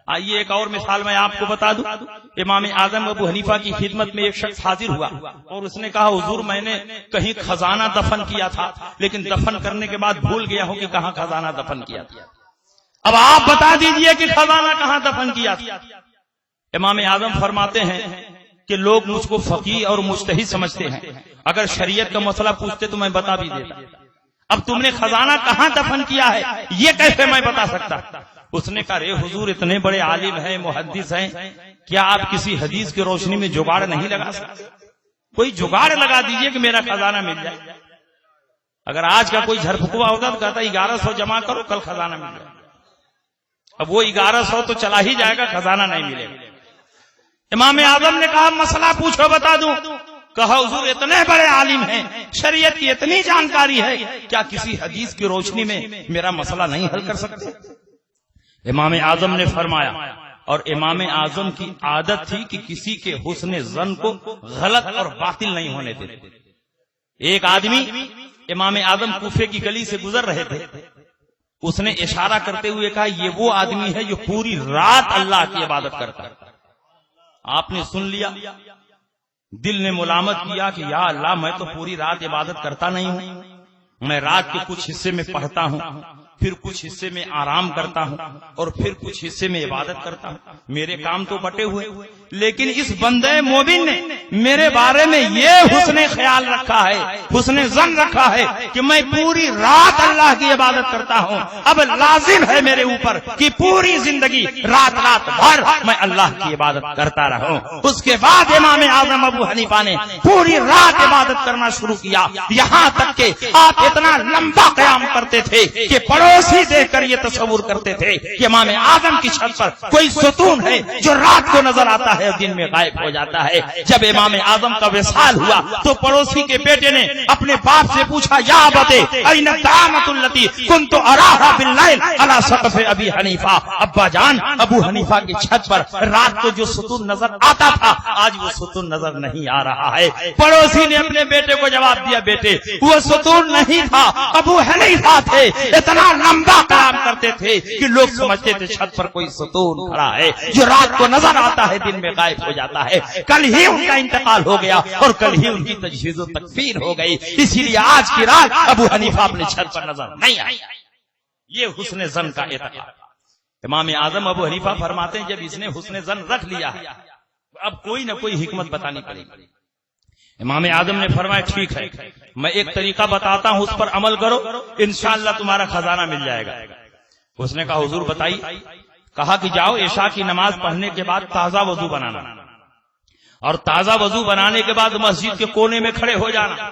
آئیے ایک اور مثال میں آپ کو بتا دوں. امام اعظم ابو حنیفہ کی خدمت میں ایک شخص حاضر ہوا اور اس نے کہا حضور میں نے کہیں خزانہ دفن کیا تھا لیکن دفن کرنے کے بعد بھول گیا ہوں کہ کہاں خزانہ دفن کیا تھا. اب آپ بتا دیجئے کہ خزانہ کہاں دفن کیا تھا. امام اعظم فرماتے ہیں کہ لوگ مجھ کو فقیہ اور مجتہد سمجھتے ہیں، اگر شریعت کا مسئلہ پوچھتے تو میں بتا بھی دیتا. اب تم نے خزانہ کہاں دفن کیا ہے یہ کیسے میں بتا سکتا؟ اس نے کہا رے حضور اتنے بڑے عالم ہیں، محدث ہیں، کیا آپ کسی حدیث کی روشنی میں جگاڑ نہیں لگا سکتے؟ کوئی جگاڑ لگا دیجئے کہ میرا خزانہ مل جائے. اگر آج کا کوئی جھرپکوا ہوتا تو کہتا 1100 جمع کرو کل خزانہ مل جائے. اب وہ 1100 تو چلا ہی جائے گا، خزانہ نہیں ملے گا. امام اعظم نے کہا مسئلہ پوچھو بتا دوں. کہا حضور اتنے بڑے عالم ہیں، شریعت کی اتنی جانکاری ہے، کیا کسی حدیث کی روشنی میں میرا مسئلہ نہیں حل کر سکتے؟ امام اعظم نے فرمایا، اور امام اعظم کی عادت تھی کہ کسی کے حسن ظن کو غلط اور باطل نہیں ہونے دیتے. ایک آدمی امام اعظم کوفے کی گلی سے گزر رہے تھے، اس نے اشارہ کرتے ہوئے کہا یہ وہ آدمی ہے جو پوری رات اللہ کی عبادت کرتا ہے. آپ نے سن لیا، دل نے ملامت کیا کہ یا اللہ میں تو پوری رات عبادت کرتا نہیں ہوں، میں رات کے کچھ حصے میں پڑھتا ہوں، پھر کچھ حصے میں آرام کرتا ہوں، اور پھر کچھ حصے میں عبادت کرتا ہوں، میرے کام تو بٹے ہوئے، لیکن اس بندے مومن نے میرے بارے میں یہ حسن خیال رکھا ہے، حسن ظن رکھا ہے کہ میں پوری رات اللہ کی عبادت کرتا ہوں. اب لازم ہے میرے اوپر کہ پوری زندگی رات بھر میں اللہ کی عبادت کرتا رہوں. اس کے بعد امام اعظم ابو حنیفہ نے پوری رات عبادت کرنا شروع کیا، یہاں تک کہ آپ اتنا لمبا قیام کرتے تھے کہ پڑوسی دیکھ کر یہ تصور کرتے تھے کہ امام اعظم کی چھت پر کوئی ستون ہے جو رات کو نظر آتا ہے اور دن میں غائب ہو جاتا ہے. جب امام اعظم کا وصال ہوا تو پڑوسی کے بیٹے نے اپنے باپ سے پوچھا یا ابتے این الطعامۃ التی کنت اراھا باللیل علی سقف ابی حنیفہ. ابا جان ابو حنیفہ کی چھت پر رات کو جو ستون نظر آتا تھا آج وہ ستون نظر نہیں آ رہا ہے. پڑوسی نے اپنے بیٹے کو جواب دیا بیٹے وہ ستون نہیں تھا، ابو حنیفہ تھے. اتنا لمبا قیام کرتے تھے کہ لوگ سمجھتے تھے چھت پر کوئی ستون کھڑا ہے جو رات کو نظر آتا ہے دن میں غائب ہو جاتا ہے. کل ہی ان کا انتقال ہو گیا اور کل ہی ان کی تجہیز و تکفیر ہو گئی، اسی لیے آج کی رات ابو حنیفہ اپنے چھت پر نظر نہیں آئی. یہ حسن ظن کا اعتقاد. امام اعظم ابو حنیفہ فرماتے ہیں جب اس نے حسن ظن رکھ لیا اب کوئی نہ کوئی حکمت بتانی پڑے گی. امام اعظم نے فرمایا ٹھیک ہے میں ایک طریقہ بتاتا ہوں اس پر عمل کرو انشاءاللہ تمہارا خزانہ مل جائے گا. اس نے کہا حضور بتائیے. کہا کہ جاؤ عشاء کی نماز پڑھنے کے بعد تازہ وضو بنانا اور تازہ وضو بنانے کے بعد مسجد کے کونے میں کھڑے ہو جانا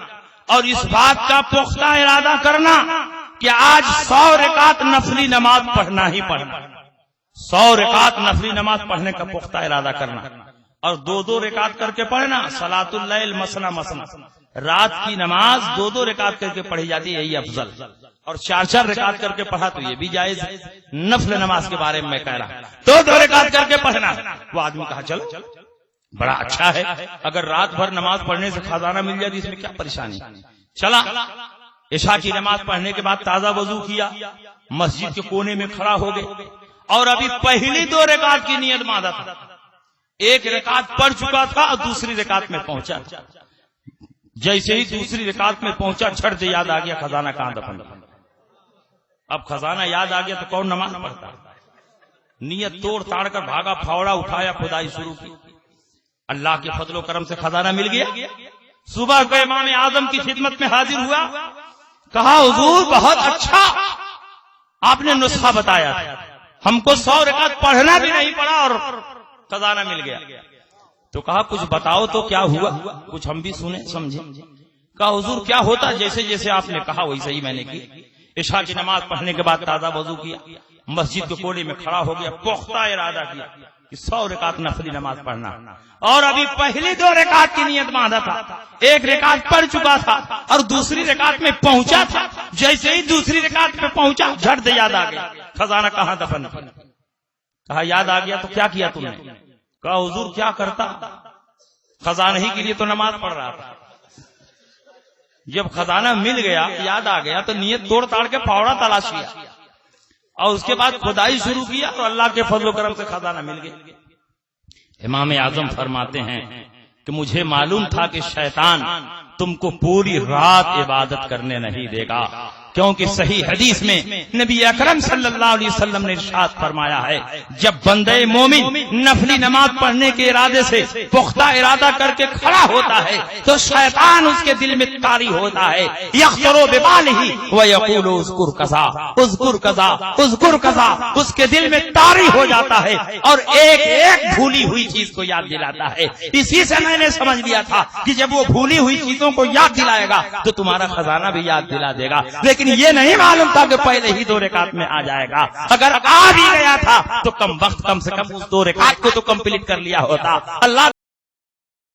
اور اس بات کا پختہ ارادہ کرنا کہ آج 100 رکعت نفلی نماز پڑھنا ہی پڑھنا. 100 رکعت نفلی نماز پڑھنے کا پختہ ارادہ کرنا اور 2 رکعت کر کے پڑھنا. صلاۃ اللیل مثنا مثنا، رات کی نماز 2 رکعت کر کے پڑھی جاتی ہے یہی افضل، اور 4 رکعت کر کے پڑھا تو یہ بھی جائز ہے. نفل نماز کے بارے میں میں کہہ رہا 2 رکعت کر کے پڑھنا. وہ آدمی کہا چلو بڑا اچھا ہے، اگر رات بھر نماز پڑھنے سے خزانہ مل جائے تو اس میں کیا پریشانی. چلا عشاء کی نماز پڑھنے کے بعد تازہ وضو کیا، مسجد کے کونے میں کھڑا ہو گئے اور ابھی پہلی 2 رکعت کی نیت باندھا تھا. 1 رکعت پڑھ چکا تھا اور دوسری رکعت میں پہنچا. جیسے ہی دوسری رکعت میں پہنچا چھٹ سے یاد آ گیا خزانہ کہاں دفن. اب خزانہ یاد آ گیا تو کون نماز پڑھتا. نیت توڑ تاڑ کر بھاگا، پھاوڑا اٹھایا، کھدائی شروع کی. اللہ کے فضل و کرم سے خزانہ مل گیا. صبح کو امام اعظم کی خدمت میں حاضر ہوا، کہا حضور بہت اچھا آپ نے نسخہ بتایا، ہم کو 100 رکعت پڑھنا بھی نہیں پڑا اور خزانہ مل گیا. تو کہا کچھ بتاؤ تو کیا ہوا، کچھ ہم بھی سنیں سمجھیں. کہا حضور کیا ہوتا جیسے جیسے آپ نے کہا ویسے ہی میں نے کی. عشاء کی نماز پڑھنے کے بعد تازہ وضو کیا، مسجد کے کونے میں کھڑا ہو گیا، پختہ ارادہ کیا کہ 100 رکعت نفلی نماز پڑھنا، اور ابھی پہلی 2 رکعت کی نیت باندھا تھا. 1 رکعت پڑھ چکا تھا اور دوسری رکعت میں پہنچا تھا. جیسے ہی دوسری رکعت میں پہنچا جھٹ سے یاد آ گیا خزانہ کہاں دفن. کہا یاد آ گیا تو کیا کیا تم نے. کہا حضور کیا کرتا، خزانہ ہی کے لیے تو نماز پڑھ رہا تھا. جب خزانہ مل گیا یاد آ گیا تو نیت توڑ تاڑ کے پھاوڑا تلاش کیا. اور اس کے بعد خدائی شروع کیا تو اللہ کے فضل و کرم سے خزانہ مل گیا۔ امام اعظم فرماتے ہیں کہ مجھے معلوم تھا کہ شیطان تم کو پوری رات عبادت کرنے نہیں دے گا، کیونکہ صحیح حدیث میں نبی اکرم صلی اللہ علیہ وسلم نے ارشاد فرمایا ہے جب بندے مومن نفلی نماز پڑھنے کے ارادے سے پختہ ارادہ کر کے کھڑا ہوتا ہے تو شیطان اس کے دل میں طاری ہوتا ہے، یخطر ببالہ ویقول اذکر کذا اذکر کذا اذکر کذا، اس کے دل میں طاری ہو جاتا ہے اور ایک ایک بھولی ہوئی چیز کو یاد دلاتا ہے۔ اسی سے میں نے سمجھ لیا تھا کہ جب وہ بھولی ہوئی چیزوں کو یاد دلائے گا تو تمہارا خزانہ بھی یاد دلا دے گا، لیکن یہ نہیں معلوم تھا کہ پہلے ہی 2 رکعت میں آ جائے گا۔ اگر آ بھی گیا تھا تو کم وقت کم سے کم اس 2 رکعت کو تو کمپلیٹ کر لیا ہوتا۔ اللہ